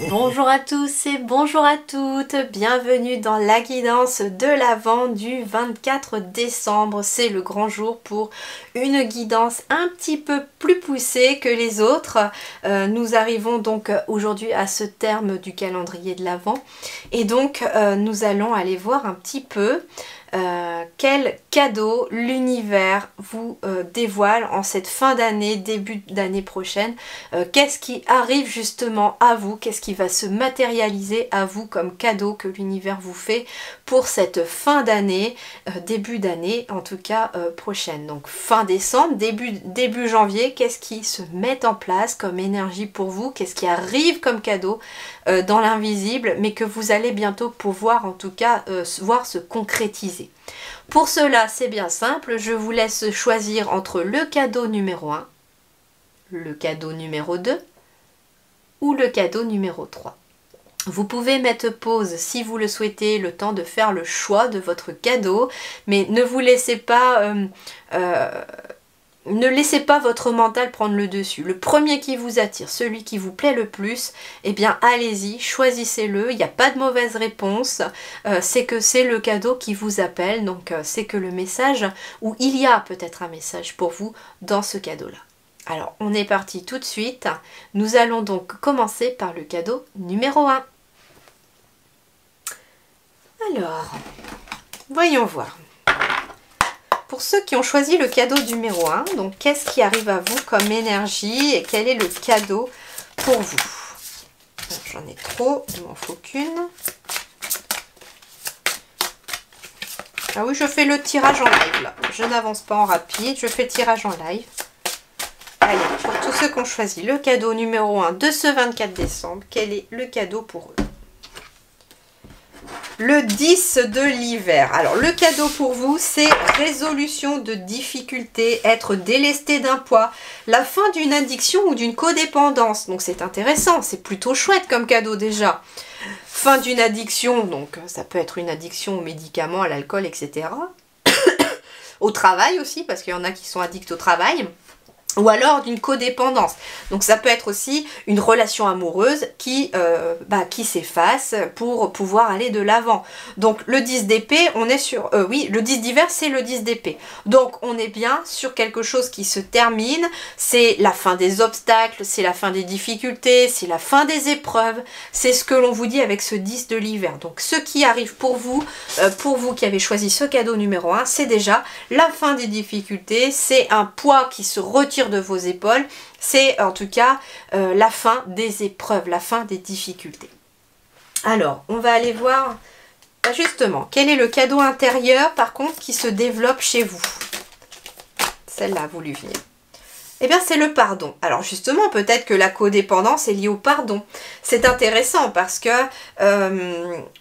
Bonjour à tous et bonjour à toutes, bienvenue dans la guidance de l'Avent du 24 décembre. C'est le grand jour pour une guidance un petit peu plus poussée que les autres. Nous arrivons donc aujourd'hui à ce terme du calendrier de l'Avent et donc nous allons aller voir un petit peu quel cadeau l'univers vous dévoile en cette fin d'année, début d'année prochaine. Qu'est-ce qui arrive justement à vous, qu'est-ce qui va se matérialiser à vous comme cadeau que l'univers vous fait pour cette fin d'année, début d'année en tout cas prochaine. Donc fin décembre, début janvier, qu'est-ce qui se met en place comme énergie pour vous, qu'est-ce qui arrive comme cadeau dans l'invisible, mais que vous allez bientôt pouvoir en tout cas voir se concrétiser. Pour cela, c'est bien simple, je vous laisse choisir entre le cadeau numéro 1, le cadeau numéro 2 ou le cadeau numéro 3. Vous pouvez mettre pause si vous le souhaitez, le temps de faire le choix de votre cadeau, mais ne vous laissez pas... ne laissez pas votre mental prendre le dessus. Le premier qui vous attire, celui qui vous plaît le plus, eh bien allez-y, choisissez-le. Il n'y a pas de mauvaise réponse. C'est que c'est le cadeau qui vous appelle. Donc c'est que le message, ou il y a peut-être un message pour vous dans ce cadeau-là. Alors on est parti tout de suite. Nous allons donc commencer par le cadeau numéro 1. Alors, voyons voir. Pour ceux qui ont choisi le cadeau numéro 1, donc qu'est-ce qui arrive à vous comme énergie et quel est le cadeau pour vous? J'en ai trop, il m'en faut qu'une. Ah oui, je fais le tirage en live là. Je n'avance pas en rapide, je fais le tirage en live. Allez, pour tous ceux qui ont choisi le cadeau numéro 1 de ce 24 décembre, quel est le cadeau pour eux? Le 10 de l'hiver. Alors le cadeau pour vous, c'est résolution de difficultés, être délesté d'un poids, la fin d'une addiction ou d'une codépendance. Donc c'est intéressant, c'est plutôt chouette comme cadeau déjà. Fin d'une addiction, donc ça peut être une addiction aux médicaments, à l'alcool, etc. Au travail aussi, parce qu'il y en a qui sont addicts au travail. Ou alors d'une codépendance. Donc ça peut être aussi une relation amoureuse qui s'efface pour pouvoir aller de l'avant. Donc le 10 d'épée, on est sur... oui, le 10 d'hiver, c'est le 10 d'épée. Donc on est bien sur quelque chose qui se termine. C'est la fin des obstacles, c'est la fin des difficultés, c'est la fin des épreuves. C'est ce que l'on vous dit avec ce 10 de l'hiver. Donc ce qui arrive pour vous qui avez choisi ce cadeau numéro 1, c'est déjà la fin des difficultés. C'est un poids qui se retire de vos épaules, c'est en tout cas la fin des épreuves, la fin des difficultés. Alors, on va aller voir justement quel est le cadeau intérieur par contre qui se développe chez vous. Celle-là a voulu venir. Eh bien, c'est le pardon. Alors justement, peut-être que la codépendance est liée au pardon. C'est intéressant parce que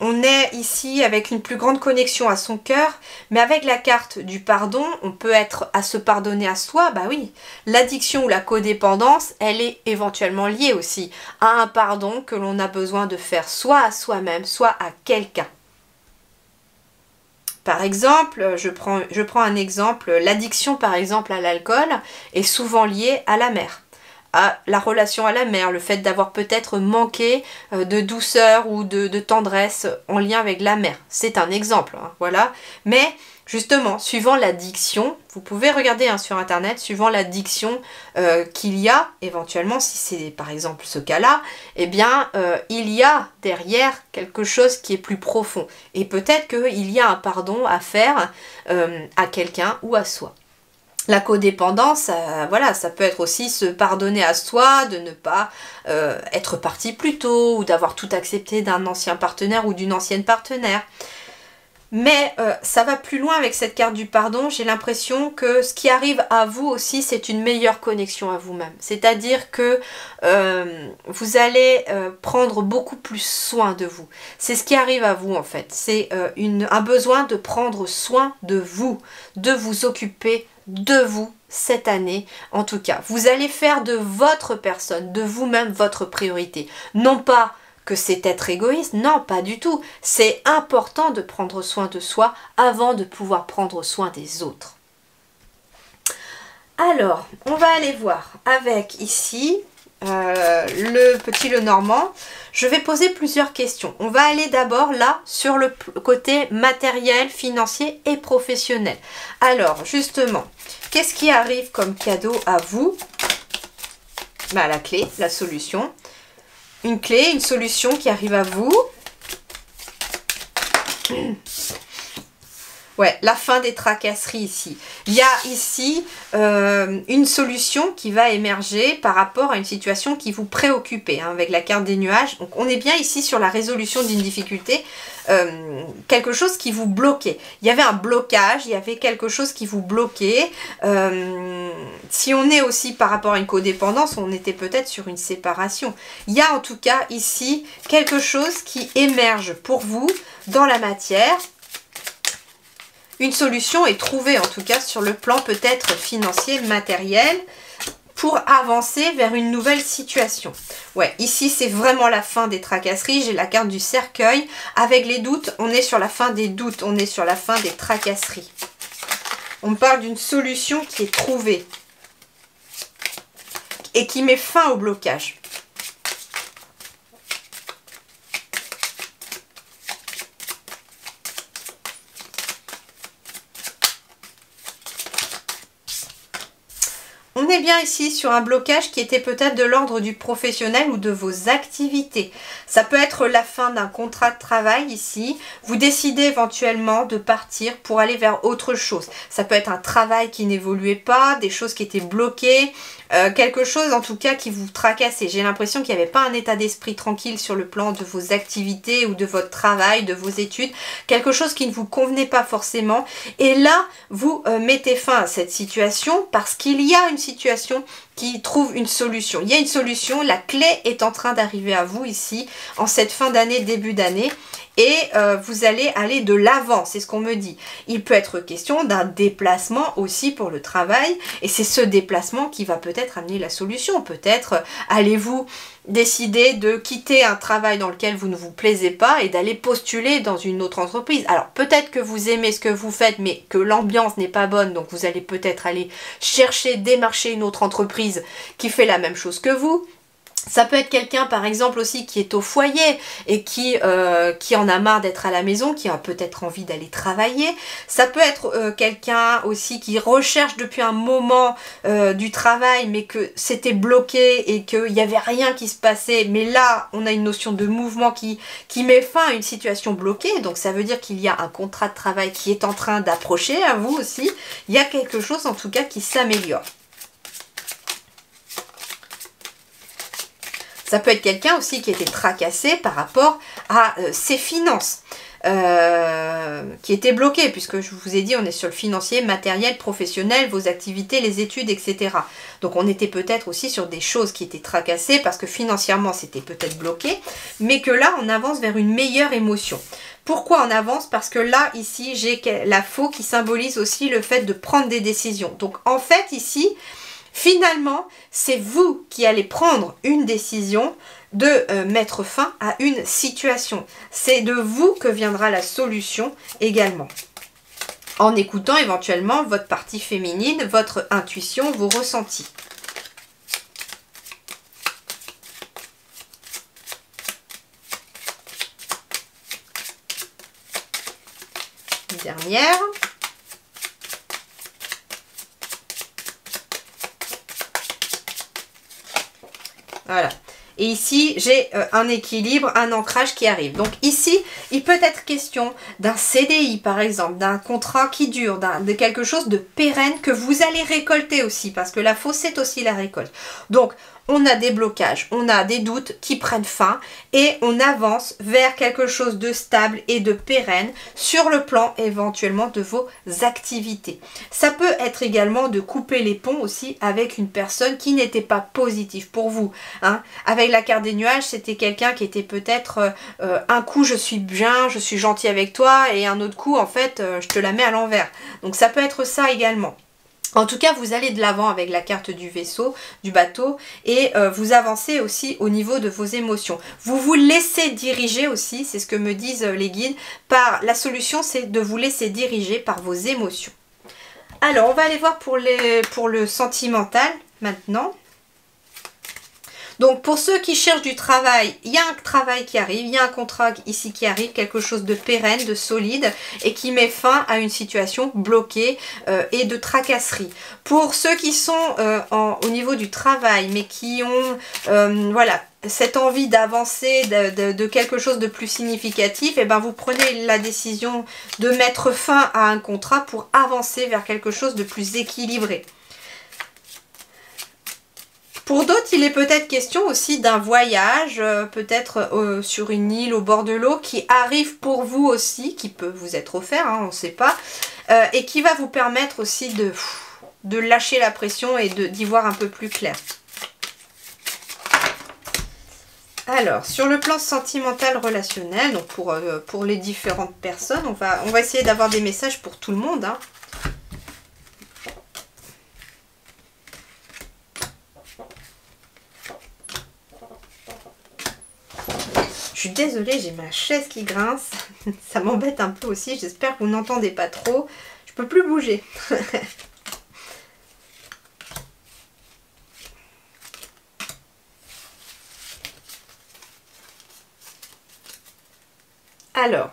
on est ici avec une plus grande connexion à son cœur, mais avec la carte du pardon, on peut être à se pardonner à soi. Bah oui, l'addiction ou la codépendance, elle est éventuellement liée aussi à un pardon que l'on a besoin de faire soit à soi-même, soit à quelqu'un. Par exemple, je prends un exemple, l'addiction par exemple à l'alcool est souvent liée à la mère, à la relation à la mère, le fait d'avoir peut-être manqué de douceur ou de tendresse en lien avec la mère. C'est un exemple, hein, voilà. Mais justement, suivant l'addiction, vous pouvez regarder sur internet, suivant l'addiction qu'il y a, éventuellement, si c'est par exemple ce cas-là, eh bien, il y a derrière quelque chose qui est plus profond. Et peut-être qu'il y a un pardon à faire à quelqu'un ou à soi. La codépendance, voilà, ça peut être aussi se pardonner à soi, de ne pas être parti plus tôt, ou d'avoir tout accepté d'un ancien partenaire ou d'une ancienne partenaire. Mais ça va plus loin avec cette carte du pardon. J'ai l'impression que ce qui arrive à vous aussi, c'est une meilleure connexion à vous-même. C'est-à-dire que vous allez prendre beaucoup plus soin de vous. C'est ce qui arrive à vous en fait. C'est un besoin de prendre soin de vous occuper de vous cette année. En tout cas, vous allez faire de votre personne, de vous-même, votre priorité. Non pas que c'est être égoïste. Non, pas du tout. C'est important de prendre soin de soi avant de pouvoir prendre soin des autres. Alors, on va aller voir avec ici le petit Lenormand. Je vais poser plusieurs questions. On va aller d'abord là sur le côté matériel, financier et professionnel. Alors, justement, qu'est-ce qui arrive comme cadeau à vous? Bah, la clé, la solution. Une clé, une solution qui arrive à vous. Ouais, la fin des tracasseries ici. Il y a ici une solution qui va émerger par rapport à une situation qui vous préoccupait, hein, avec la carte des nuages. Donc on est bien ici sur la résolution d'une difficulté, quelque chose qui vous bloquait. Il y avait un blocage, il y avait quelque chose qui vous bloquait. Si on est aussi par rapport à une codépendance, on était peut-être sur une séparation. Il y a en tout cas ici quelque chose qui émerge pour vous dans la matière. Une solution est trouvée en tout cas sur le plan peut-être financier, matériel, pour avancer vers une nouvelle situation. Ouais, ici c'est vraiment la fin des tracasseries. J'ai la carte du cercueil. Avec les doutes, on est sur la fin des doutes, on est sur la fin des tracasseries. On parle d'une solution qui est trouvée et qui met fin au blocage. On est bien ici sur un blocage qui était peut-être de l'ordre du professionnel ou de vos activités. Ça peut être la fin d'un contrat de travail ici. Vous décidez éventuellement de partir pour aller vers autre chose. Ça peut être un travail qui n'évoluait pas, des choses qui étaient bloquées, quelque chose en tout cas qui vous tracassait. J'ai l'impression qu'il n'y avait pas un état d'esprit tranquille sur le plan de vos activités ou de votre travail, de vos études. Quelque chose qui ne vous convenait pas forcément. Et là, vous mettez fin à cette situation parce qu'il y a une situation qui trouve une solution. Il y a une solution, la clé est en train d'arriver à vous ici, en cette fin d'année, début d'année, et vous allez aller de l'avant, c'est ce qu'on me dit. Il peut être question d'un déplacement aussi pour le travail, et c'est ce déplacement qui va peut-être amener la solution. Peut-être allez-vous décider de quitter un travail dans lequel vous ne vous plaisez pas et d'aller postuler dans une autre entreprise. Alors peut-être que vous aimez ce que vous faites, mais que l'ambiance n'est pas bonne, donc vous allez peut-être aller chercher, démarcher une autre entreprise qui fait la même chose que vous. Ça peut être quelqu'un par exemple aussi qui est au foyer et qui en a marre d'être à la maison, qui a peut-être envie d'aller travailler. Ça peut être quelqu'un aussi qui recherche depuis un moment du travail mais que c'était bloqué et qu'il n'y avait rien qui se passait. Mais là on a une notion de mouvement qui met fin à une situation bloquée. Donc ça veut dire qu'il y a un contrat de travail qui est en train d'approcher à vous aussi. Il y a quelque chose en tout cas qui s'améliore. Ça peut être quelqu'un aussi qui était tracassé par rapport à ses finances, qui était bloqué, puisque je vous ai dit, on est sur le financier, matériel, professionnel, vos activités, les études, etc. Donc on était peut-être aussi sur des choses qui étaient tracassées, parce que financièrement c'était peut-être bloqué, mais que là on avance vers une meilleure émotion. Pourquoi on avance? Parce que là, ici, j'ai la faux qui symbolise aussi le fait de prendre des décisions. Donc en fait, ici, finalement, c'est vous qui allez prendre une décision de mettre fin à une situation. C'est de vous que viendra la solution également. En écoutant éventuellement votre partie féminine, votre intuition, vos ressentis. Une dernière. Voilà. Et ici, j'ai un équilibre, un ancrage qui arrive. Donc ici, il peut être question d'un CDI, par exemple, d'un contrat qui dure, de quelque chose de pérenne que vous allez récolter aussi, parce que la fausse, c'est aussi la récolte. Donc, on a des blocages, on a des doutes qui prennent fin et on avance vers quelque chose de stable et de pérenne sur le plan éventuellement de vos activités. Ça peut être également de couper les ponts aussi avec une personne qui n'était pas positive pour vous, hein. Avec la carte des nuages, c'était quelqu'un qui était peut-être un coup je suis bien, je suis gentil avec toi et un autre coup en fait je te la mets à l'envers. Donc ça peut être ça également. En tout cas, vous allez de l'avant avec la carte du vaisseau, du bateau, et vous avancez aussi au niveau de vos émotions. Vous vous laissez diriger aussi, c'est ce que me disent les guides, par la solution, c'est de vous laisser diriger par vos émotions. Alors, on va aller voir pour le sentimental maintenant. Donc pour ceux qui cherchent du travail, il y a un travail qui arrive, il y a un contrat ici qui arrive, quelque chose de pérenne, de solide et qui met fin à une situation bloquée et de tracasserie. Pour ceux qui sont au niveau du travail mais qui ont voilà, cette envie d'avancer, de quelque chose de plus significatif, et ben vous prenez la décision de mettre fin à un contrat pour avancer vers quelque chose de plus équilibré. Pour d'autres, il est peut-être question aussi d'un voyage, peut-être sur une île au bord de l'eau, qui arrive pour vous aussi, qui peut vous être offert, hein, on ne sait pas, et qui va vous permettre aussi de lâcher la pression et d'y voir un peu plus clair. Alors, sur le plan sentimental relationnel, donc pour les différentes personnes, on va essayer d'avoir des messages pour tout le monde, hein. Je suis désolée, j'ai ma chaise qui grince. Ça m'embête un peu aussi. J'espère que vous n'entendez pas trop. Je peux plus bouger. Alors,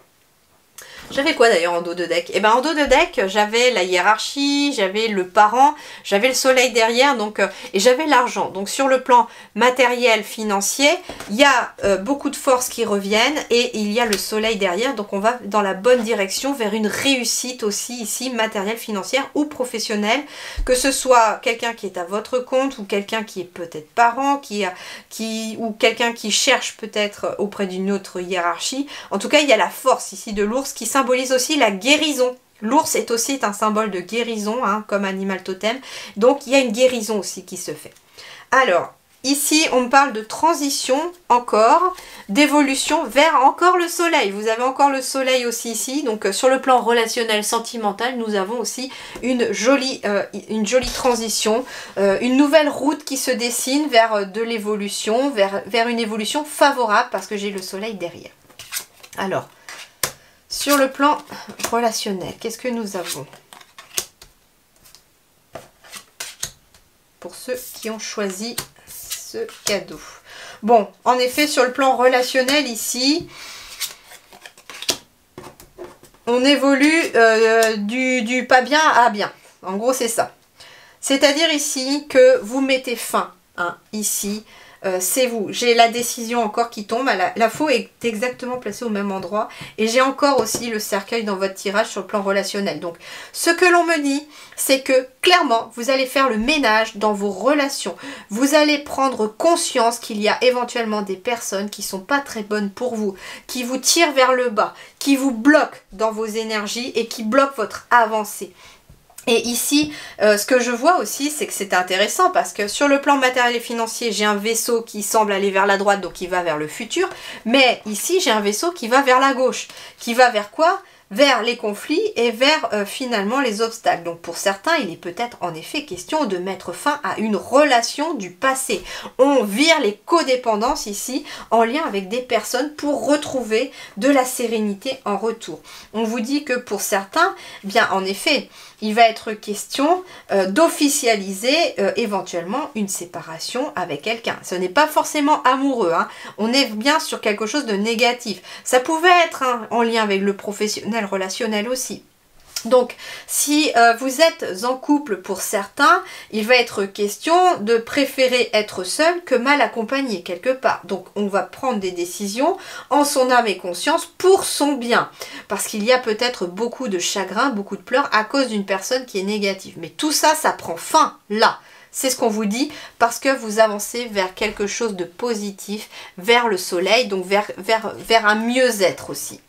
j'avais quoi d'ailleurs en dos de deck? Eh bien en dos de deck, j'avais la hiérarchie, j'avais le parent, j'avais le soleil derrière, donc et j'avais l'argent. Donc sur le plan matériel, financier, il y a beaucoup de forces qui reviennent et il y a le soleil derrière. Donc on va dans la bonne direction vers une réussite aussi ici, matérielle, financière ou professionnelle. Que ce soit quelqu'un qui est à votre compte ou quelqu'un qui est peut-être parent, ou quelqu'un qui cherche peut-être auprès d'une autre hiérarchie. En tout cas, il y a la force ici de l'ours qui symbolise aussi la guérison. L'ours est aussi un symbole de guérison, hein, comme animal totem. Donc, il y a une guérison aussi qui se fait. Alors, ici, on me parle de transition encore, d'évolution vers encore le soleil. Vous avez encore le soleil aussi ici. Donc, sur le plan relationnel, sentimental, nous avons aussi une jolie transition, une nouvelle route qui se dessine vers de l'évolution, vers une évolution favorable parce que j'ai le soleil derrière. Alors, sur le plan relationnel, qu'est-ce que nous avons? Pour ceux qui ont choisi ce cadeau. Bon, en effet, sur le plan relationnel, ici, on évolue du pas bien à bien. En gros, c'est ça. C'est-à-dire ici que vous mettez fin, hein, ici, c'est vous. J'ai la décision encore qui tombe. La faux est exactement placée au même endroit. Et j'ai encore aussi le cercueil dans votre tirage sur le plan relationnel. Donc, ce que l'on me dit, c'est que clairement, vous allez faire le ménage dans vos relations. Vous allez prendre conscience qu'il y a éventuellement des personnes qui ne sont pas très bonnes pour vous, qui vous tirent vers le bas, qui vous bloquent dans vos énergies et qui bloquent votre avancée. Et ici, ce que je vois aussi, c'est que c'est intéressant parce que sur le plan matériel et financier, j'ai un vaisseau qui semble aller vers la droite, donc qui va vers le futur. Mais ici, j'ai un vaisseau qui va vers la gauche. Qui va vers quoi? Vers les conflits et vers finalement les obstacles. Donc pour certains, il est peut-être en effet question de mettre fin à une relation du passé. On vire les codépendances ici en lien avec des personnes pour retrouver de la sérénité en retour. On vous dit que pour certains, bien en effet, il va être question d'officialiser éventuellement une séparation avec quelqu'un. Ce n'est pas forcément amoureux, hein. On est bien sur quelque chose de négatif. Ça pouvait être en lien avec le professionnel, relationnel aussi. Donc, si vous êtes en couple pour certains, il va être question de préférer être seul que mal accompagné quelque part. Donc, on va prendre des décisions en son âme et conscience pour son bien. Parce qu'il y a peut-être beaucoup de chagrin, beaucoup de pleurs à cause d'une personne qui est négative. Mais tout ça, ça prend fin là. C'est ce qu'on vous dit parce que vous avancez vers quelque chose de positif, vers le soleil, donc vers un mieux-être aussi.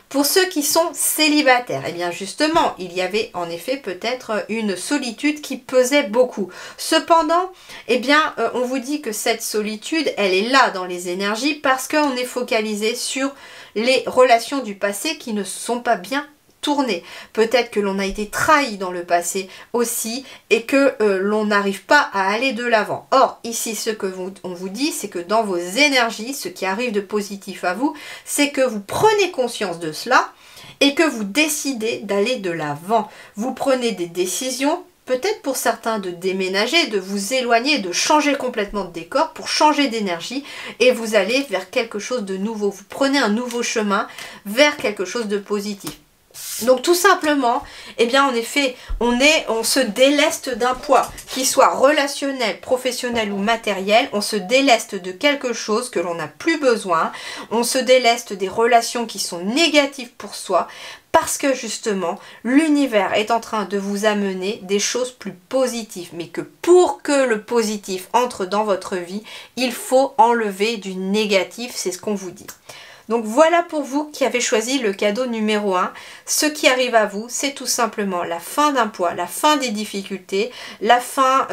Pour ceux qui sont célibataires, eh bien justement, il y avait en effet peut-être une solitude qui pesait beaucoup. Cependant, eh bien, on vous dit que cette solitude, elle est là dans les énergies parce qu'on est focalisé sur les relations du passé qui ne sont pas bien tourner. Peut-être que l'on a été trahi dans le passé aussi et que l'on n'arrive pas à aller de l'avant. Or, ici, ce que on vous dit, c'est que dans vos énergies, ce qui arrive de positif à vous, c'est que vous prenez conscience de cela et que vous décidez d'aller de l'avant. Vous prenez des décisions, peut-être pour certains de déménager, de vous éloigner, de changer complètement de décor pour changer d'énergie et vous allez vers quelque chose de nouveau. Vous prenez un nouveau chemin vers quelque chose de positif. Donc tout simplement, eh bien en effet, on se déleste d'un poids, qu'il soit relationnel, professionnel ou matériel, on se déleste de quelque chose que l'on n'a plus besoin, on se déleste des relations qui sont négatives pour soi, parce que justement, l'univers est en train de vous amener des choses plus positives, mais que pour que le positif entre dans votre vie, il faut enlever du négatif, c'est ce qu'on vous dit. Donc voilà pour vous qui avez choisi le cadeau numéro 1. Ce qui arrive à vous, c'est tout simplement la fin d'un poids, la fin des difficultés, la fin...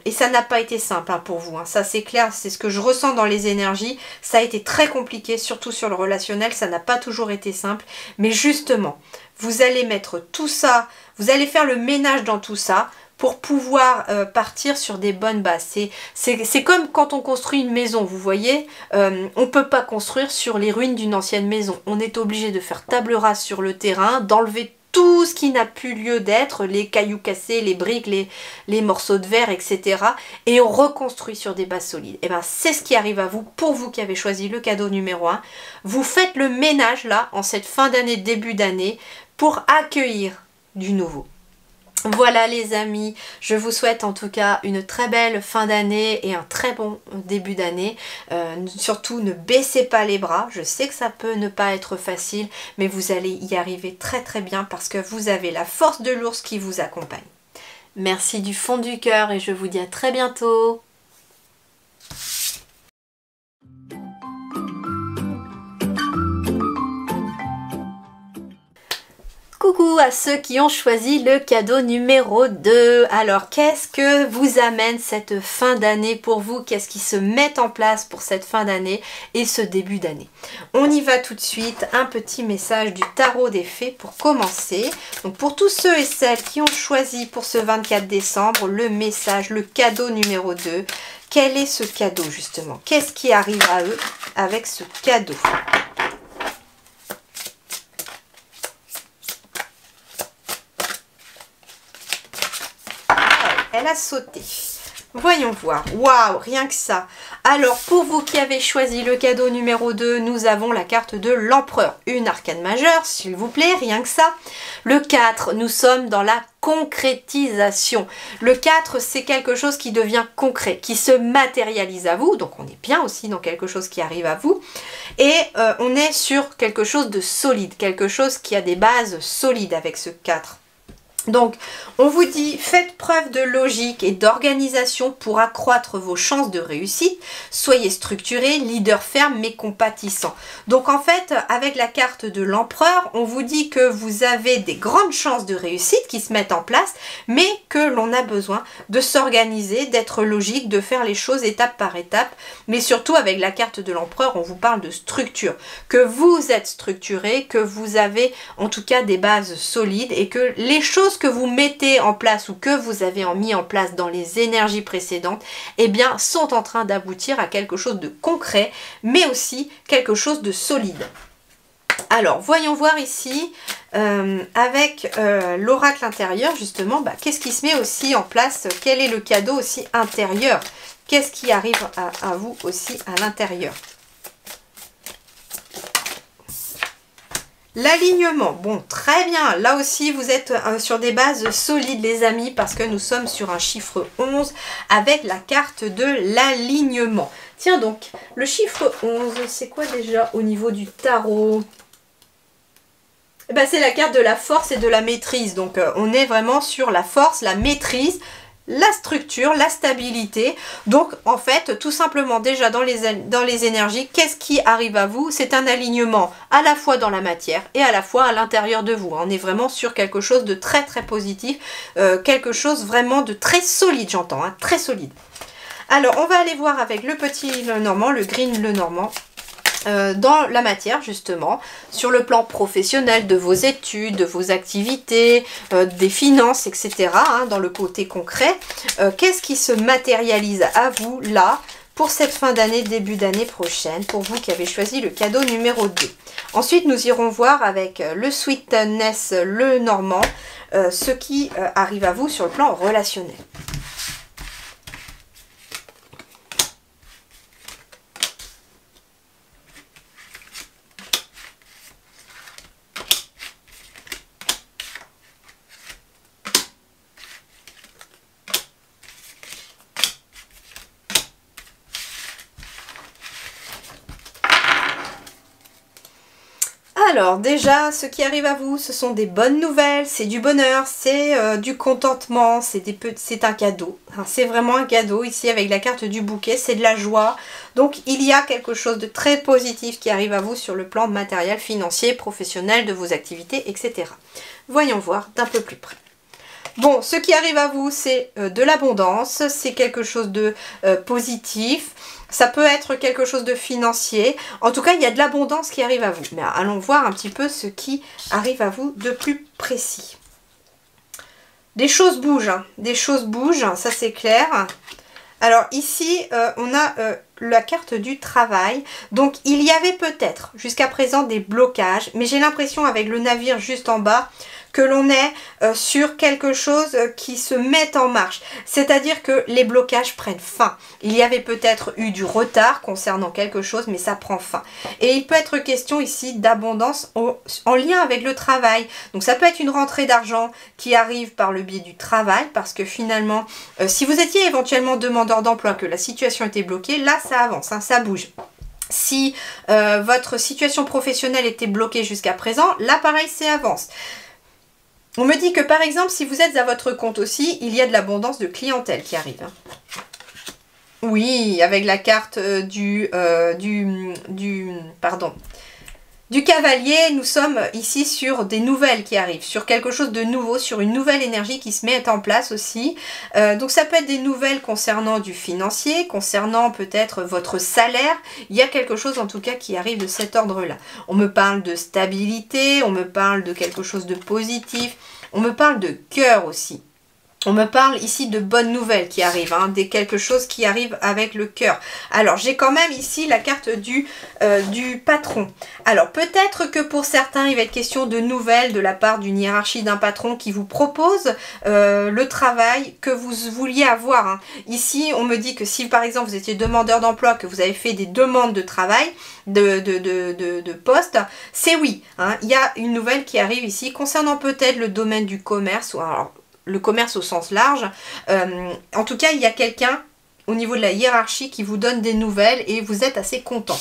et ça n'a pas été simple pour vous, ça c'est clair, c'est ce que je ressens dans les énergies. Ça a été très compliqué, surtout sur le relationnel, ça n'a pas toujours été simple. Mais justement, vous allez mettre tout ça, vous allez faire le ménage dans tout ça, pour pouvoir partir sur des bonnes bases. C'est comme quand on construit une maison, vous voyez, on ne peut pas construire sur les ruines d'une ancienne maison. On est obligé de faire table rase sur le terrain, d'enlever tout ce qui n'a plus lieu d'être, les cailloux cassés, les briques, les morceaux de verre, etc. Et on reconstruit sur des bases solides. Et bien c'est ce qui arrive à vous, pour vous qui avez choisi le cadeau numéro 1. Vous faites le ménage là, en cette fin d'année, début d'année, pour accueillir du nouveau. Voilà les amis, je vous souhaite en tout cas une très belle fin d'année et un très bon début d'année. Surtout ne baissez pas les bras, je sais que ça peut ne pas être facile, mais vous allez y arriver très très bien parce que vous avez la force de l'ours qui vous accompagne. Merci du fond du cœur et je vous dis à très bientôt. Coucou à ceux qui ont choisi le cadeau numéro 2. Alors, qu'est-ce que vous amène cette fin d'année pour vous? Qu'est-ce qui se met en place pour cette fin d'année et ce début d'année? On y va tout de suite. Un petit message du tarot des fées pour commencer. Donc, pour tous ceux et celles qui ont choisi pour ce 24 décembre le message, le cadeau numéro 2, quel est ce cadeau justement? Qu'est-ce qui arrive à eux avec ce cadeau? Elle a sauté. Voyons voir. Waouh, rien que ça. Alors, pour vous qui avez choisi le cadeau numéro 2, nous avons la carte de l'empereur. Une arcane majeure, s'il vous plaît, rien que ça. Le 4, nous sommes dans la concrétisation. Le 4, c'est quelque chose qui devient concret, qui se matérialise à vous. Donc, on est bien aussi dans quelque chose qui arrive à vous. Et on est sur quelque chose de solide, quelque chose qui a des bases solides avec ce 4. Donc, on vous dit, faites preuve de logique et d'organisation pour accroître vos chances de réussite. Soyez structuré, leader ferme mais compatissant. Donc, en fait, avec la carte de l'empereur, on vous dit que vous avez des grandes chances de réussite qui se mettent en place, mais que l'on a besoin de s'organiser, d'être logique, de faire les choses étape par étape. Mais surtout, avec la carte de l'empereur, on vous parle de structure. Que vous êtes structuré, que vous avez en tout cas des bases solides et que les choses que vous mettez en place ou que vous avez mis en place dans les énergies précédentes, eh bien, sont en train d'aboutir à quelque chose de concret, mais aussi quelque chose de solide. Alors, voyons voir ici, avec l'oracle intérieur, justement, qu'est-ce qui se met aussi en place? Quel est le cadeau aussi intérieur? Qu'est-ce qui arrive à vous aussi à l'intérieur? L'alignement, bon, très bien. Là aussi, vous êtes sur des bases solides, les amis, parce que nous sommes sur un chiffre 11 avec la carte de l'alignement. Tiens donc, le chiffre 11, c'est quoi déjà au niveau du tarot? Eh ben, c'est la carte de la force et de la maîtrise. Donc, on est vraiment sur la force, la maîtrise, la structure, la stabilité. Donc en fait, tout simplement déjà dans les énergies, qu'est-ce qui arrive à vous? C'est un alignement à la fois dans la matière et à la fois à l'intérieur de vous. On est vraiment sur quelque chose de très très positif, quelque chose vraiment de très solide, j'entends, très solide. Alors on va aller voir avec le petit Lenormand, le Green Lenormand. dans la matière justement, sur le plan professionnel de vos études, de vos activités, des finances, etc. Hein, dans le côté concret, qu'est-ce qui se matérialise à vous là pour cette fin d'année, début d'année prochaine, pour vous qui avez choisi le cadeau numéro 2. Ensuite, nous irons voir avec le Sweetness, le Normand, ce qui arrive à vous sur le plan relationnel. Alors déjà, ce qui arrive à vous, ce sont des bonnes nouvelles, c'est du bonheur, c'est du contentement, c'est un cadeau. Hein, c'est vraiment un cadeau ici avec la carte du bouquet, c'est de la joie. Donc il y a quelque chose de très positif qui arrive à vous sur le plan matériel, financier, professionnel, de vos activités, etc. Voyons voir d'un peu plus près. Bon, ce qui arrive à vous, c'est de l'abondance, c'est quelque chose de positif. Ça peut être quelque chose de financier. En tout cas, il y a de l'abondance qui arrive à vous. Mais allons voir un petit peu ce qui arrive à vous de plus précis. Des choses bougent. Hein. Des choses bougent, ça c'est clair. Alors ici, on a la carte du travail. Donc il y avait peut-être jusqu'à présent des blocages. Mais j'ai l'impression avec le navire juste en bas que l'on est sur quelque chose qui se met en marche. C'est-à-dire que les blocages prennent fin. Il y avait peut-être eu du retard concernant quelque chose, mais ça prend fin. Et il peut être question ici d'abondance en lien avec le travail. Donc ça peut être une rentrée d'argent qui arrive par le biais du travail, parce que finalement, si vous étiez éventuellement demandeur d'emploi, que la situation était bloquée, là ça avance, hein, ça bouge. Si votre situation professionnelle était bloquée jusqu'à présent, là pareil, c'est avance. On me dit que par exemple, si vous êtes à votre compte aussi, il y a de l'abondance de clientèle qui arrive. Oui, avec la carte du cavalier, nous sommes ici sur des nouvelles qui arrivent, sur quelque chose de nouveau, sur une nouvelle énergie qui se met en place aussi. Donc ça peut être des nouvelles concernant du financier, concernant peut-être votre salaire. Il y a quelque chose en tout cas qui arrive de cet ordre-là. On me parle de stabilité, on me parle de quelque chose de positif, on me parle de cœur aussi. On me parle ici de bonnes nouvelles qui arrivent, hein, quelque chose qui arrive avec le cœur. Alors, j'ai quand même ici la carte du patron. Alors, peut-être que pour certains, il va être question de nouvelles de la part d'une hiérarchie d'un patron qui vous propose le travail que vous vouliez avoir. Hein. Ici, on me dit que si, par exemple, vous étiez demandeur d'emploi, que vous avez fait des demandes de travail, de poste, c'est oui. Hein. Il y a une nouvelle qui arrive ici concernant peut-être le domaine du commerce, ou alors le commerce au sens large. En tout cas, il y a quelqu'un au niveau de la hiérarchie qui vous donne des nouvelles et vous êtes assez content.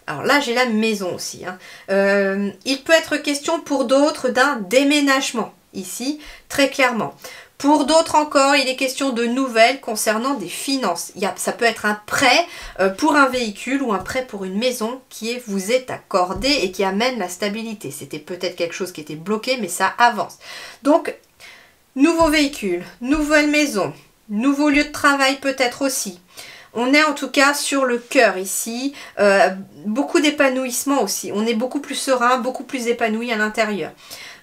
Alors là, j'ai la maison aussi. Hein. Il peut être question pour d'autres d'un déménagement, ici, très clairement. Pour d'autres encore, il est question de nouvelles concernant des finances. Ça peut être un prêt pour un véhicule ou un prêt pour une maison qui vous est accordé et qui amène la stabilité. C'était peut-être quelque chose qui était bloqué, mais ça avance. Donc, nouveau véhicule, nouvelle maison, nouveau lieu de travail peut-être aussi. On est en tout cas sur le cœur ici, beaucoup d'épanouissement aussi. On est beaucoup plus serein, beaucoup plus épanoui à l'intérieur.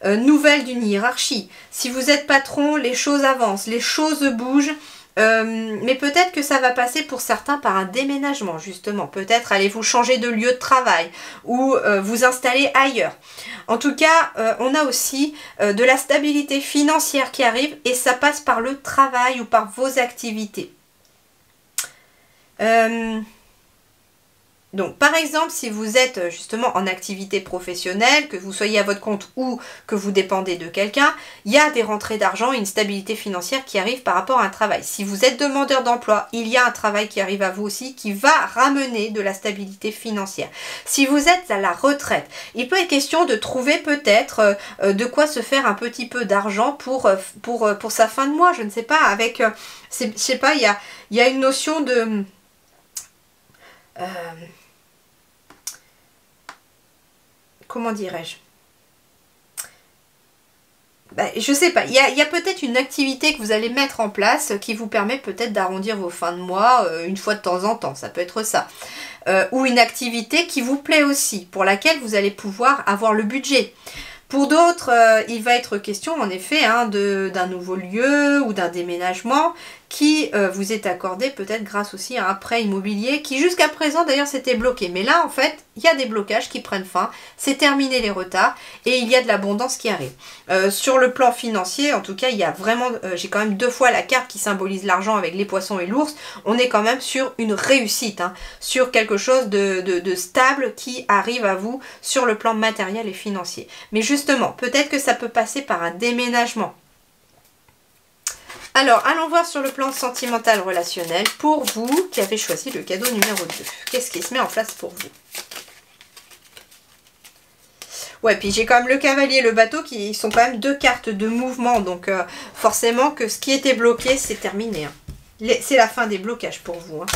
Nouvelle d'une hiérarchie. Si vous êtes patron, les choses avancent, les choses bougent. Mais peut-être que ça va passer pour certains par un déménagement justement. Peut-être allez-vous changer de lieu de travail ou vous installer ailleurs. En tout cas, on a aussi de la stabilité financière qui arrive et ça passe par le travail ou par vos activités. Donc par exemple, si vous êtes justement en activité professionnelle, que vous soyez à votre compte ou que vous dépendez de quelqu'un, il y a des rentrées d'argent et une stabilité financière qui arrive par rapport à un travail. Si vous êtes demandeur d'emploi, il y a un travail qui arrive à vous aussi qui va ramener de la stabilité financière. Si vous êtes à la retraite, il peut être question de trouver peut-être de quoi se faire un petit peu d'argent pour sa fin de mois, je ne sais pas, avec, je sais pas, il y a une notion de... comment dirais-je? je sais pas, il y a peut-être une activité que vous allez mettre en place qui vous permet peut-être d'arrondir vos fins de mois une fois de temps en temps, ça peut être ça. Ou une activité qui vous plaît aussi, pour laquelle vous allez pouvoir avoir le budget. Pour d'autres, il va être question en effet hein, d'un nouveau lieu ou d'un déménagement qui vous est accordé peut-être grâce aussi à un prêt immobilier qui jusqu'à présent d'ailleurs s'était bloqué. Mais là en fait, il y a des blocages qui prennent fin, c'est terminé les retards et il y a de l'abondance qui arrive. Sur le plan financier, en tout cas, il y a vraiment, j'ai quand même 2 fois la carte qui symbolise l'argent avec les poissons et l'ours. On est quand même sur une réussite, hein, sur quelque chose de stable qui arrive à vous sur le plan matériel et financier. Mais justement, peut-être que ça peut passer par un déménagement. Alors, allons voir sur le plan sentimental relationnel pour vous qui avez choisi le cadeau numéro 2. Qu'est-ce qui se met en place pour vous? Ouais, puis j'ai quand même le cavalier et le bateau qui sont quand même 2 cartes de mouvement. Donc, forcément que ce qui était bloqué, c'est terminé. Hein. C'est la fin des blocages pour vous. Hein.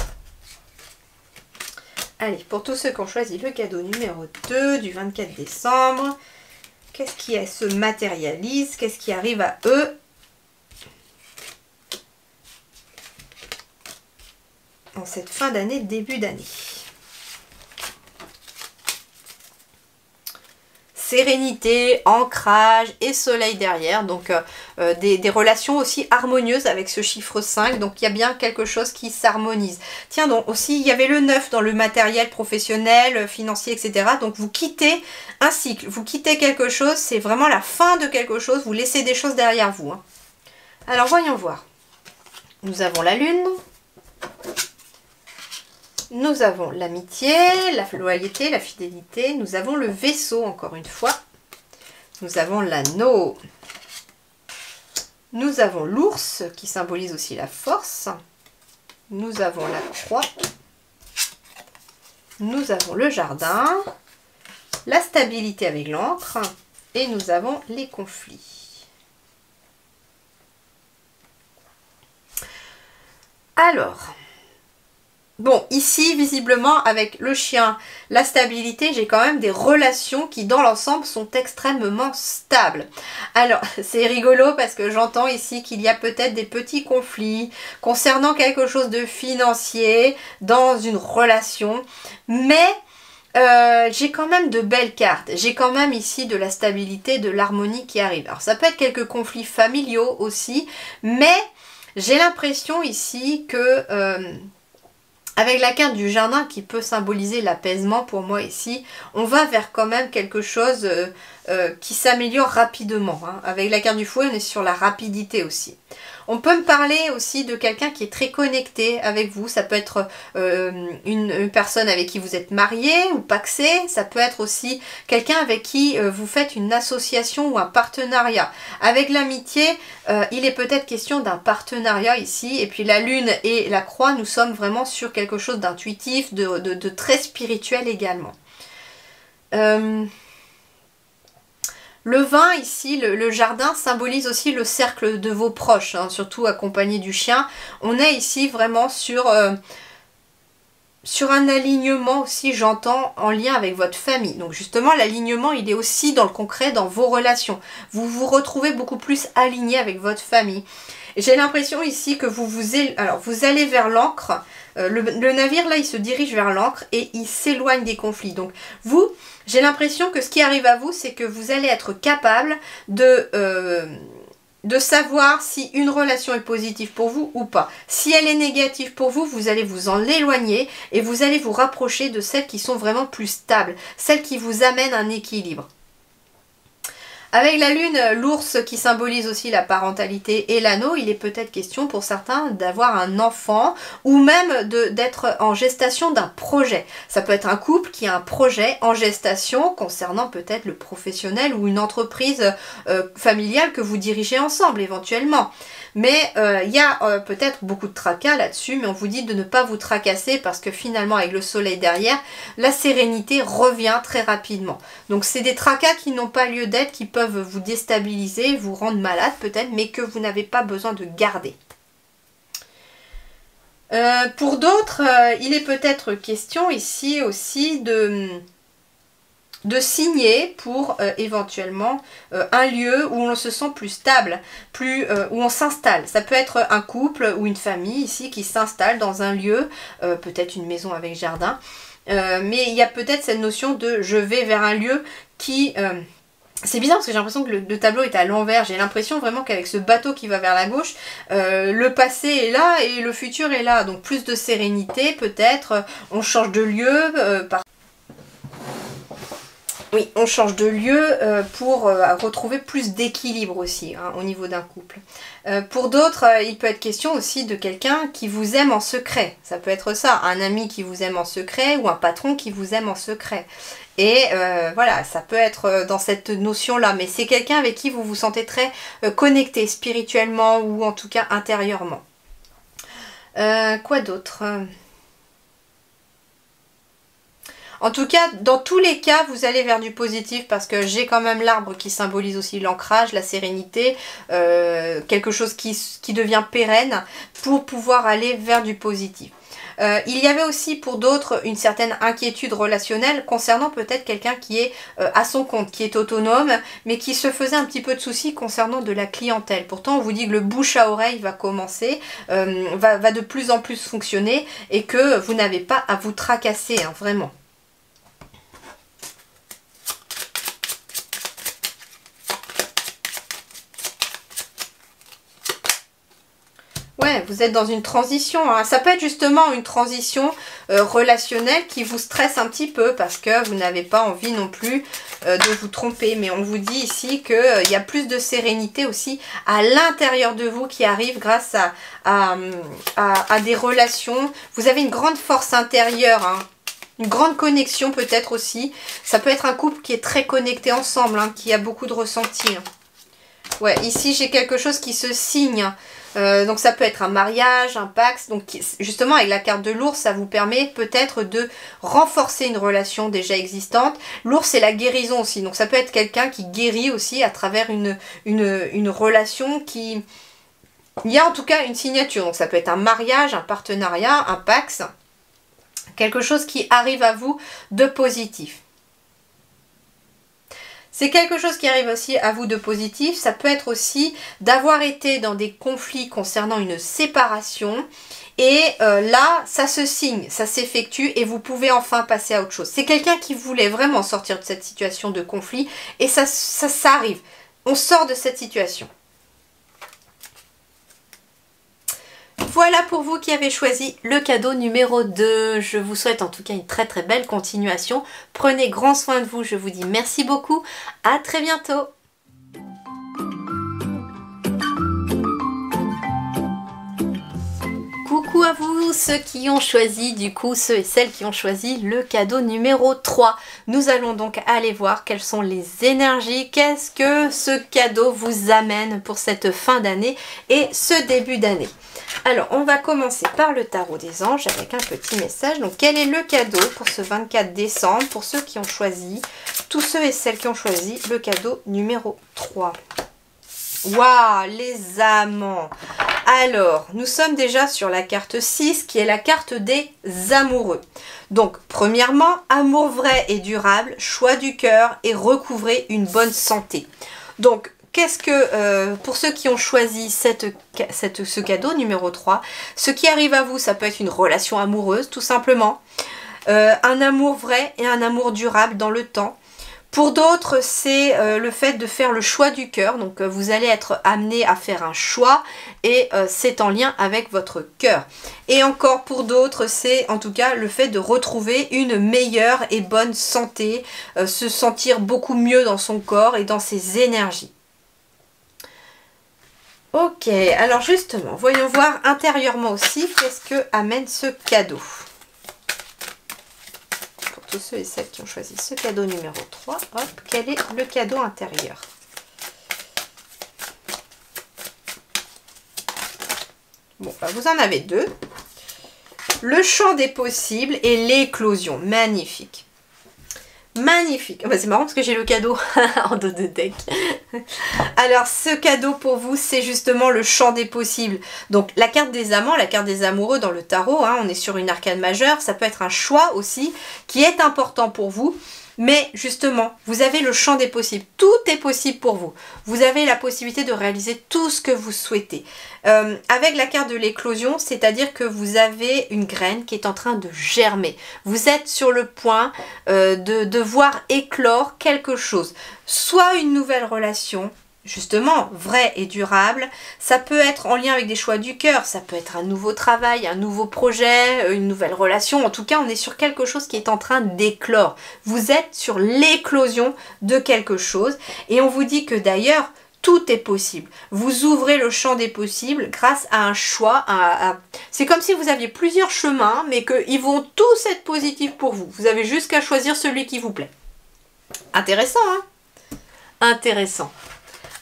Allez, pour tous ceux qui ont choisi le cadeau numéro 2 du 24 décembre, qu'est-ce qui se matérialise? Qu'est-ce qui arrive à eux en cette fin d'année, début d'année? Sérénité, ancrage et soleil derrière, donc des relations aussi harmonieuses avec ce chiffre 5, donc il y a bien quelque chose qui s'harmonise. Tiens, donc aussi il y avait le 9 dans le matériel professionnel, financier, etc. Donc vous quittez un cycle, vous quittez quelque chose, c'est vraiment la fin de quelque chose, vous laissez des choses derrière vous. Hein. Alors voyons voir. Nous avons la lune. Nous avons l'amitié, la loyauté, la fidélité. Nous avons le vaisseau, encore une fois. Nous avons l'anneau. Nous avons l'ours, qui symbolise aussi la force. Nous avons la croix. Nous avons le jardin. La stabilité avec l'encre. Et nous avons les conflits. Alors... Bon, ici, visiblement, avec le chien, la stabilité, j'ai quand même des relations qui, dans l'ensemble, sont extrêmement stables. Alors, c'est rigolo parce que j'entends ici qu'il y a peut-être des petits conflits concernant quelque chose de financier dans une relation, mais... j'ai quand même de belles cartes. J'ai quand même ici de la stabilité, de l'harmonie qui arrive. Alors, ça peut être quelques conflits familiaux aussi, mais j'ai l'impression ici que... avec la carte du jardin qui peut symboliser l'apaisement pour moi ici, on va vers quand même quelque chose qui s'améliore rapidement. Hein. Avec la carte du fouet, on est sur la rapidité aussi. On peut me parler aussi de quelqu'un qui est très connecté avec vous. Ça peut être une personne avec qui vous êtes marié ou pacsé. Ça peut être aussi quelqu'un avec qui vous faites une association ou un partenariat. Avec l'amitié, il est peut-être question d'un partenariat ici. Et puis la lune et la croix, nous sommes vraiment sur quelque chose d'intuitif, de très spirituel également. Le vin ici, le jardin symbolise aussi le cercle de vos proches, hein, surtout accompagné du chien. On est ici vraiment sur un alignement aussi, j'entends, en lien avec votre famille. Donc justement, l'alignement, il est aussi dans le concret, dans vos relations. Vous vous retrouvez beaucoup plus aligné avec votre famille. J'ai l'impression ici que vous allez vers l'ancre. Le navire, là, il se dirige vers l'ancre et il s'éloigne des conflits. Donc vous... J'ai l'impression que ce qui arrive à vous, c'est que vous allez être capable de savoir si une relation est positive pour vous ou pas. Si elle est négative pour vous, vous allez vous en éloigner et vous allez vous rapprocher de celles qui sont vraiment plus stables, celles qui vous amènent un équilibre. Avec la lune, l'ours qui symbolise aussi la parentalité et l'anneau, il est peut-être question pour certains d'avoir un enfant ou même d'être en gestation d'un projet. Ça peut être un couple qui a un projet en gestation concernant peut-être le professionnel ou une entreprise familiale que vous dirigez ensemble éventuellement. Mais il y a peut-être beaucoup de tracas là-dessus, mais on vous dit de ne pas vous tracasser parce que finalement avec le soleil derrière, la sérénité revient très rapidement. Donc c'est des tracas qui n'ont pas lieu d'être, qui peuvent vous déstabiliser, vous rendre malade peut-être, mais que vous n'avez pas besoin de garder. Pour d'autres, il est peut-être question ici aussi signer pour éventuellement un lieu où on se sent plus stable, où on s'installe. Ça peut être un couple ou une famille ici qui s'installe dans un lieu, peut-être une maison avec jardin, mais il y a peut-être cette notion de je vais vers un lieu qui... c'est bizarre parce que j'ai l'impression que le tableau est à l'envers. J'ai l'impression vraiment qu'avec ce bateau qui va vers la gauche, le passé est là et le futur est là. Donc plus de sérénité peut-être. On change de lieu. Oui, on change de lieu pour retrouver plus d'équilibre aussi hein, au niveau d'un couple. Pour d'autres, il peut être question aussi de quelqu'un qui vous aime en secret. Ça peut être ça, un ami qui vous aime en secret ou un patron qui vous aime en secret. Et voilà, ça peut être dans cette notion-là. Mais c'est quelqu'un avec qui vous vous sentez très connecté spirituellement ou en tout cas intérieurement. Quoi d'autre ? En tout cas, dans tous les cas, vous allez vers du positif parce que j'ai quand même l'arbre qui symbolise aussi l'ancrage, la sérénité, quelque chose qui devient pérenne pour pouvoir aller vers du positif. Il y avait aussi pour d'autres une certaine inquiétude relationnelle concernant peut-être quelqu'un qui est à son compte, qui est autonome, mais qui se faisait un petit peu de soucis concernant de la clientèle. Pourtant, on vous dit que le bouche à oreille va commencer, va de plus en plus fonctionner et que vous n'avez pas à vous tracasser, hein, vraiment. Ouais, vous êtes dans une transition. Hein. Ça peut être justement une transition relationnelle qui vous stresse un petit peu parce que vous n'avez pas envie non plus de vous tromper. Mais on vous dit ici qu'il y a plus de sérénité aussi à l'intérieur de vous qui arrive grâce à des relations. Vous avez une grande force intérieure, hein. Une grande connexion peut-être aussi. Ça peut être un couple qui est très connecté ensemble, hein, qui a beaucoup de ressentis. Hein. Ouais, ici j'ai quelque chose qui se signe. Donc ça peut être un mariage, un pax. Donc justement avec la carte de l'ours, ça vous permet peut-être de renforcer une relation déjà existante. L'ours c'est la guérison aussi. Donc ça peut être quelqu'un qui guérit aussi à travers une relation qui... Il y a en tout cas une signature. Donc ça peut être un mariage, un partenariat, un pax. Quelque chose qui arrive à vous de positif. C'est quelque chose qui arrive aussi à vous de positif. Ça peut être aussi d'avoir été dans des conflits concernant une séparation. Et là, ça se signe, ça s'effectue et vous pouvez enfin passer à autre chose. C'est quelqu'un qui voulait vraiment sortir de cette situation de conflit. Et ça arrive. On sort de cette situation. Voilà pour vous qui avez choisi le cadeau numéro 2. Je vous souhaite en tout cas une très très belle continuation. Prenez grand soin de vous. Je vous dis merci beaucoup. À très bientôt. Coucou à vous, ceux qui ont choisi, du coup, ceux et celles qui ont choisi le cadeau numéro 3. Nous allons donc aller voir quelles sont les énergies, qu'est-ce que ce cadeau vous amène pour cette fin d'année et ce début d'année. Alors, on va commencer par le tarot des anges avec un petit message. Donc, quel est le cadeau pour ce 24 décembre pour ceux qui ont choisi, tous ceux et celles qui ont choisi le cadeau numéro 3. Waouh, les amants. Alors, nous sommes déjà sur la carte 6 qui est la carte des amoureux. Donc, premièrement, amour vrai et durable, choix du cœur et recouvrer une bonne santé. Donc, qu'est-ce que, pour ceux qui ont choisi ce cadeau numéro 3, ce qui arrive à vous, ça peut être une relation amoureuse tout simplement, un amour vrai et un amour durable dans le temps. Pour d'autres, c'est le fait de faire le choix du cœur. Donc, vous allez être amené à faire un choix et c'est en lien avec votre cœur. Et encore pour d'autres, c'est en tout cas le fait de retrouver une meilleure et bonne santé, se sentir beaucoup mieux dans son corps et dans ses énergies. Ok, alors justement, voyons voir intérieurement aussi qu'est-ce que amène ce cadeau. Pour tous ceux et celles qui ont choisi ce cadeau numéro 3, hop, quel est le cadeau intérieur? Bon, bah, vous en avez deux. Le champ des possibles et l'éclosion. Magnifique. Magnifique. Bah, c'est marrant parce que j'ai le cadeau en dos de deck. Alors, ce cadeau pour vous, c'est justement le champ des possibles. Donc, la carte des amants, la carte des amoureux dans le tarot, hein, on est sur une arcane majeure. Ça peut être un choix aussi qui est important pour vous. Mais justement, vous avez le champ des possibles. Tout est possible pour vous. Vous avez la possibilité de réaliser tout ce que vous souhaitez. Avec la carte de l'éclosion, c'est-à-dire que vous avez une graine qui est en train de germer. Vous êtes sur le point de voir éclore quelque chose. Soit une nouvelle relation, justement, vrai et durable. Ça peut être en lien avec des choix du cœur, ça peut être un nouveau travail, un nouveau projet, une nouvelle relation. En tout cas, on est sur quelque chose qui est en train d'éclore. Vous êtes sur l'éclosion de quelque chose et on vous dit que d'ailleurs, tout est possible. Vous ouvrez le champ des possibles grâce à un choix. C'est comme si vous aviez plusieurs chemins, mais qu'ils vont tous être positifs pour vous. Vous avez juste qu'à choisir celui qui vous plaît. Intéressant, hein? Intéressant.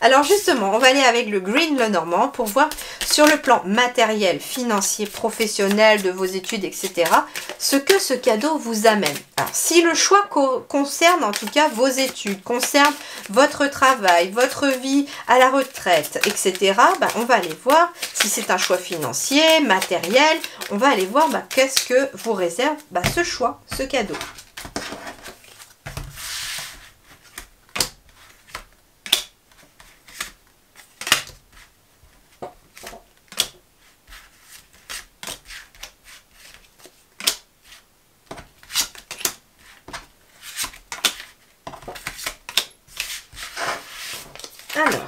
Alors justement, on va aller avec le Green Lenormand pour voir sur le plan matériel, financier, professionnel, de vos études, etc. ce que ce cadeau vous amène. Alors si le choix concerne en tout cas vos études, concerne votre travail, votre vie à la retraite, etc. On va aller voir si c'est un choix financier, matériel. On va aller voir qu'est-ce que vous réserve ce choix, ce cadeau. Alors,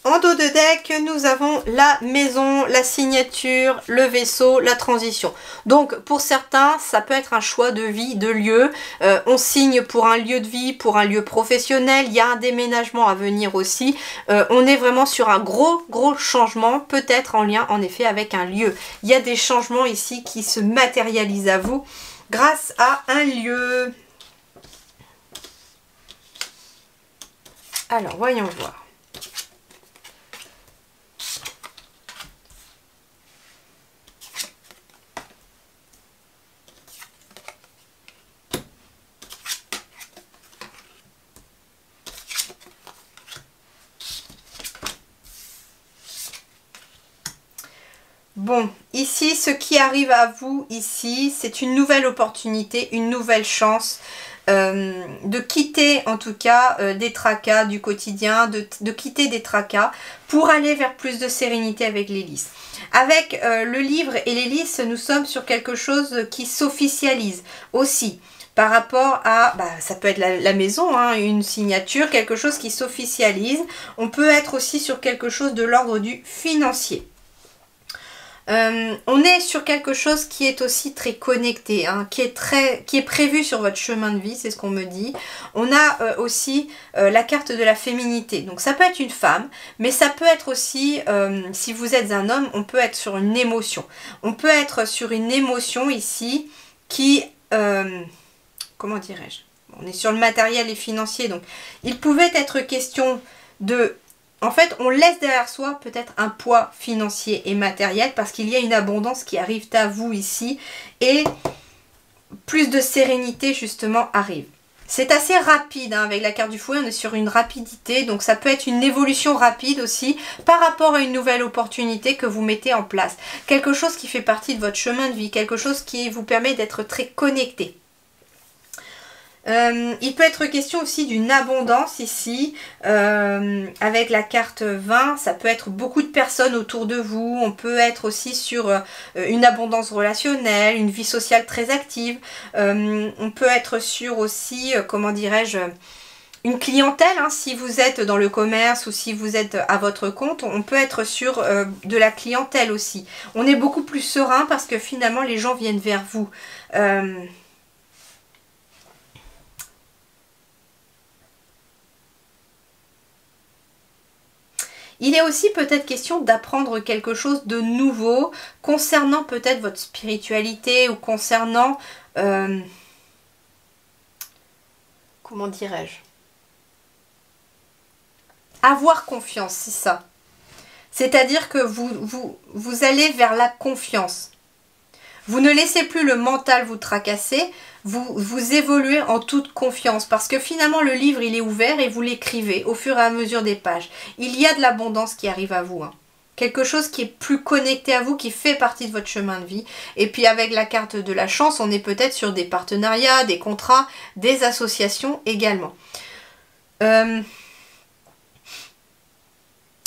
en dos de deck, nous avons la maison, la signature, le vaisseau, la transition. Donc, pour certains, ça peut être un choix de vie, de lieu. On signe pour un lieu de vie, pour un lieu professionnel. Il y a un déménagement à venir aussi. On est vraiment sur un gros changement, peut-être en lien, en effet, avec un lieu. Il y a des changements ici qui se matérialisent à vous grâce à un lieu. Alors, voyons voir. Bon, ici, ce qui arrive à vous, ici, c'est une nouvelle opportunité, une nouvelle chance de quitter, en tout cas, des tracas du quotidien, de quitter des tracas pour aller vers plus de sérénité avec l'hélice. Avec le livre et l'hélice, nous sommes sur quelque chose qui s'officialise aussi. Par rapport à, ça peut être la maison, hein, une signature, quelque chose qui s'officialise. On peut être aussi sur quelque chose de l'ordre du financier. On est sur quelque chose qui est aussi très connecté, hein, qui est prévu sur votre chemin de vie, c'est ce qu'on me dit. On a aussi la carte de la féminité. Donc ça peut être une femme, mais ça peut être aussi, si vous êtes un homme, on peut être sur une émotion. On peut être sur une émotion ici qui, comment dirais-je? On est sur le matériel et financier, donc il pouvait être question de... En fait, on laisse derrière soi peut-être un poids financier et matériel parce qu'il y a une abondance qui arrive à vous ici et plus de sérénité justement arrive. C'est assez rapide, hein, avec la carte du fouet, on est sur une rapidité, donc ça peut être une évolution rapide aussi par rapport à une nouvelle opportunité que vous mettez en place. Quelque chose qui fait partie de votre chemin de vie, quelque chose qui vous permet d'être très connecté. Il peut être question aussi d'une abondance ici, avec la carte 20, ça peut être beaucoup de personnes autour de vous, on peut être aussi sur une abondance relationnelle, une vie sociale très active, on peut être sur aussi, comment dirais-je, une clientèle, hein, si vous êtes dans le commerce ou si vous êtes à votre compte, on peut être sur de la clientèle aussi. On est beaucoup plus serein parce que finalement les gens viennent vers vous. Il est aussi peut-être question d'apprendre quelque chose de nouveau concernant peut-être votre spiritualité ou concernant, comment dirais-je, avoir confiance, c'est ça. C'est-à-dire que vous allez vers la confiance. Vous ne laissez plus le mental vous tracasser, vous évoluez en toute confiance parce que finalement le livre il est ouvert et vous l'écrivez au fur et à mesure des pages. Il y a de l'abondance qui arrive à vous, hein. quelque chose qui est plus connecté à vous, qui fait partie de votre chemin de vie. Et puis avec la carte de la chance, on est peut-être sur des partenariats, des contrats, des associations également.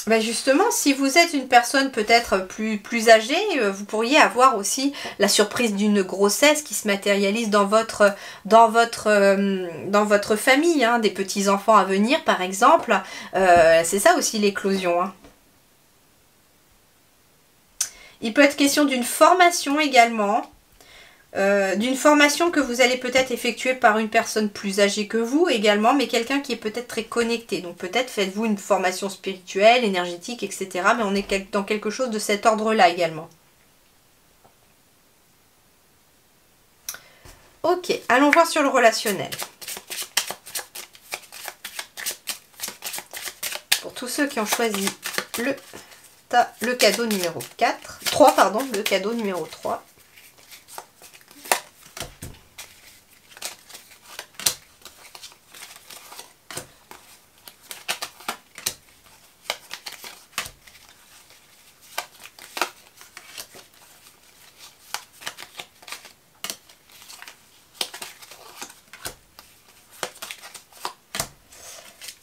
Ben justement, si vous êtes une personne peut-être plus âgée, vous pourriez avoir aussi la surprise d'une grossesse qui se matérialise dans votre famille, hein, des petits-enfants à venir par exemple. C'est ça aussi l'éclosion. Hein. Il peut être question d'une formation également. D'une formation que vous allez peut-être effectuer par une personne plus âgée que vous également, mais quelqu'un qui est peut-être très connecté. Donc peut-être faites-vous une formation spirituelle, énergétique, etc. Mais on est dans quelque chose de cet ordre-là également. Ok, allons voir sur le relationnel. Pour tous ceux qui ont choisi le cadeau numéro 3, pardon, le cadeau numéro 3.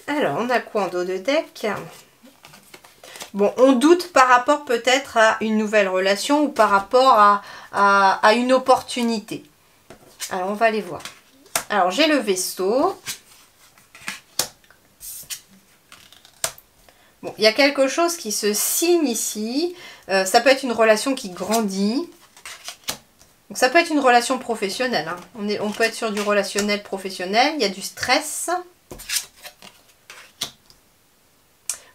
Alors, on a quoi en dos de deck? Bon, on doute par rapport peut-être à une nouvelle relation ou par rapport à une opportunité. Alors, on va aller voir. Alors, j'ai le vaisseau. Bon, il y a quelque chose qui se signe ici. Ça peut être une relation qui grandit. Donc, ça peut être une relation professionnelle. Hein. On peut être sur du relationnel professionnel. Il y a du stress.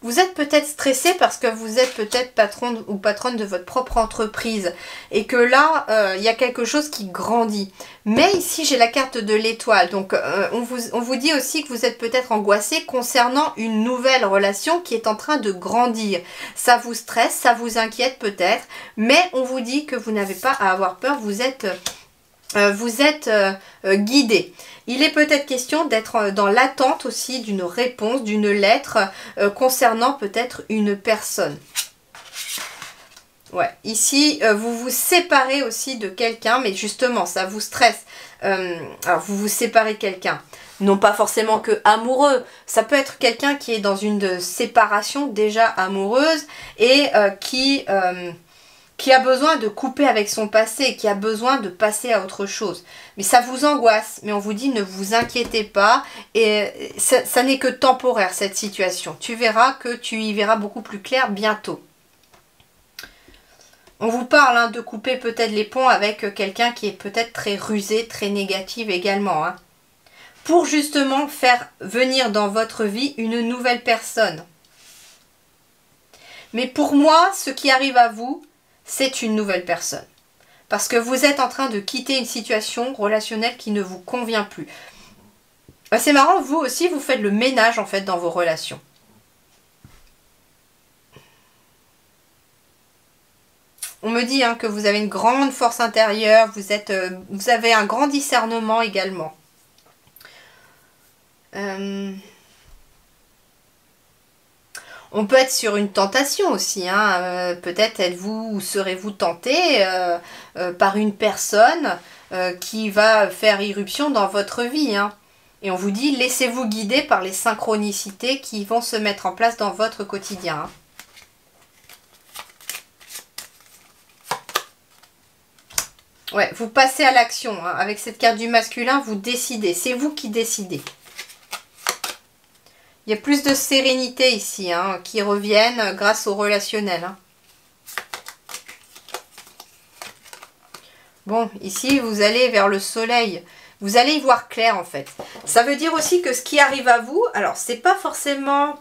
Vous êtes peut-être stressé parce que vous êtes peut-être patron ou patronne de votre propre entreprise et que là, il y a quelque chose qui grandit. Mais ici, j'ai la carte de l'étoile. Donc, on vous dit aussi que vous êtes peut-être angoissé concernant une nouvelle relation qui est en train de grandir. Ça vous stresse, ça vous inquiète peut-être, mais on vous dit que vous n'avez pas à avoir peur, vous êtes guidé. Il est peut-être question d'être dans l'attente aussi d'une réponse, d'une lettre concernant peut-être une personne. Ouais, ici, vous vous séparez aussi de quelqu'un, mais justement, ça vous stresse. Alors, vous vous séparez de quelqu'un. Non pas forcément que amoureux, ça peut être quelqu'un qui est dans une séparation déjà amoureuse et qui a besoin de couper avec son passé, qui a besoin de passer à autre chose. Mais ça vous angoisse, mais on vous dit ne vous inquiétez pas, et ça n'est que temporaire cette situation. Tu verras que tu y verras beaucoup plus clair bientôt. On vous parle hein, de couper peut-être les ponts avec quelqu'un qui est peut-être très rusé, très négatif également. Hein, pour justement faire venir dans votre vie une nouvelle personne. Mais pour moi, ce qui arrive à vous, c'est une nouvelle personne. Parce que vous êtes en train de quitter une situation relationnelle qui ne vous convient plus. C'est marrant, vous aussi, vous faites le ménage en fait dans vos relations. On me dit hein, que vous avez une grande force intérieure, vous avez un grand discernement également. On peut être sur une tentation aussi, hein. Peut-être êtes-vous ou serez-vous tenté par une personne qui va faire irruption dans votre vie. Hein. Et on vous dit, laissez-vous guider par les synchronicités qui vont se mettre en place dans votre quotidien. Hein. Ouais, vous passez à l'action. Hein. Avec cette carte du masculin, vous décidez. C'est vous qui décidez. Il y a plus de sérénité ici, hein, qui reviennent grâce au relationnel. Hein. Bon, ici, vous allez vers le soleil. Vous allez y voir clair, en fait. Ça veut dire aussi que ce qui arrive à vous, alors, c'est pas forcément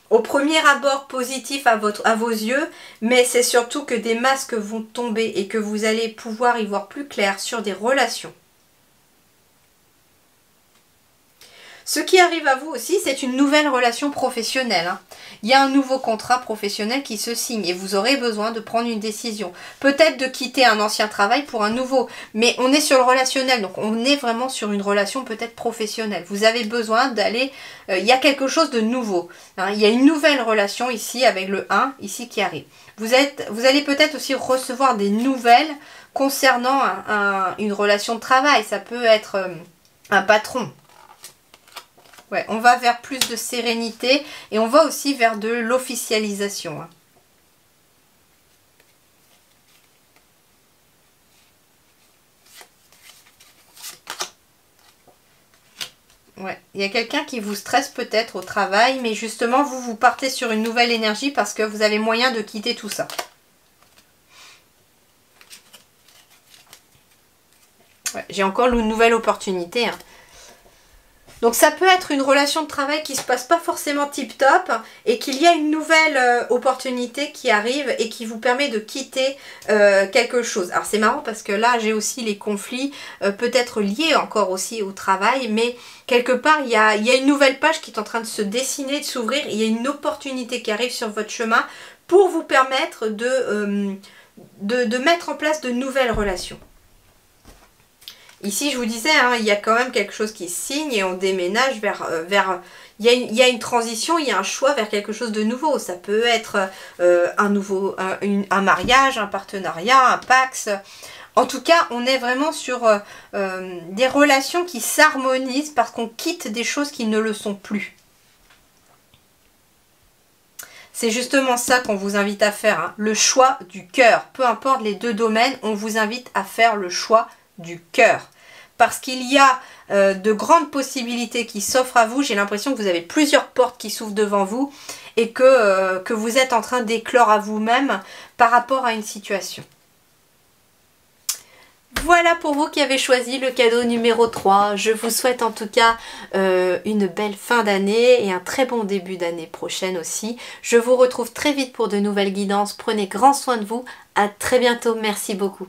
au premier abord positif à vos yeux, mais c'est surtout que des masques vont tomber et que vous allez pouvoir y voir plus clair sur des relations. Ce qui arrive à vous aussi, c'est une nouvelle relation professionnelle. Hein. Il y a un nouveau contrat professionnel qui se signe et vous aurez besoin de prendre une décision. Peut-être de quitter un ancien travail pour un nouveau. Mais on est sur le relationnel, donc on est vraiment sur une relation peut-être professionnelle. Vous avez besoin d'aller... il y a quelque chose de nouveau. Hein. Il y a une nouvelle relation ici avec le 1, ici qui arrive. Vous allez peut-être aussi recevoir des nouvelles concernant une relation de travail. Ça peut être un patron. Ouais, on va vers plus de sérénité et on va aussi vers de l'officialisation. Hein. Ouais, il y a quelqu'un qui vous stresse peut-être au travail, mais justement, vous partez sur une nouvelle énergie parce que vous avez moyen de quitter tout ça. Ouais, j'ai encore une nouvelle opportunité. Hein. Donc ça peut être une relation de travail qui ne se passe pas forcément tip-top et qu'il y a une nouvelle opportunité qui arrive et qui vous permet de quitter quelque chose. Alors c'est marrant parce que là j'ai aussi les conflits peut-être liés encore aussi au travail, mais quelque part il y a une nouvelle page qui est en train de se dessiner, de s'ouvrir. Il y a une opportunité qui arrive sur votre chemin pour vous permettre de mettre en place de nouvelles relations. Ici, je vous disais, hein, il y a quand même quelque chose qui signe et on déménage vers... il y a une transition, il y a un choix vers quelque chose de nouveau. Ça peut être un mariage, un partenariat, un pax. En tout cas, on est vraiment sur des relations qui s'harmonisent parce qu'on quitte des choses qui ne le sont plus. C'est justement ça qu'on vous invite à faire, hein, le choix du cœur. Peu importe les deux domaines, on vous invite à faire le choix du cœur. Parce qu'il y a de grandes possibilités qui s'offrent à vous. J'ai l'impression que vous avez plusieurs portes qui s'ouvrent devant vous et que vous êtes en train d'éclore à vous-même par rapport à une situation. Voilà pour vous qui avez choisi le cadeau numéro 3. Je vous souhaite en tout cas une belle fin d'année et un très bon début d'année prochaine aussi. Je vous retrouve très vite pour de nouvelles guidances. Prenez grand soin de vous. À très bientôt. Merci beaucoup.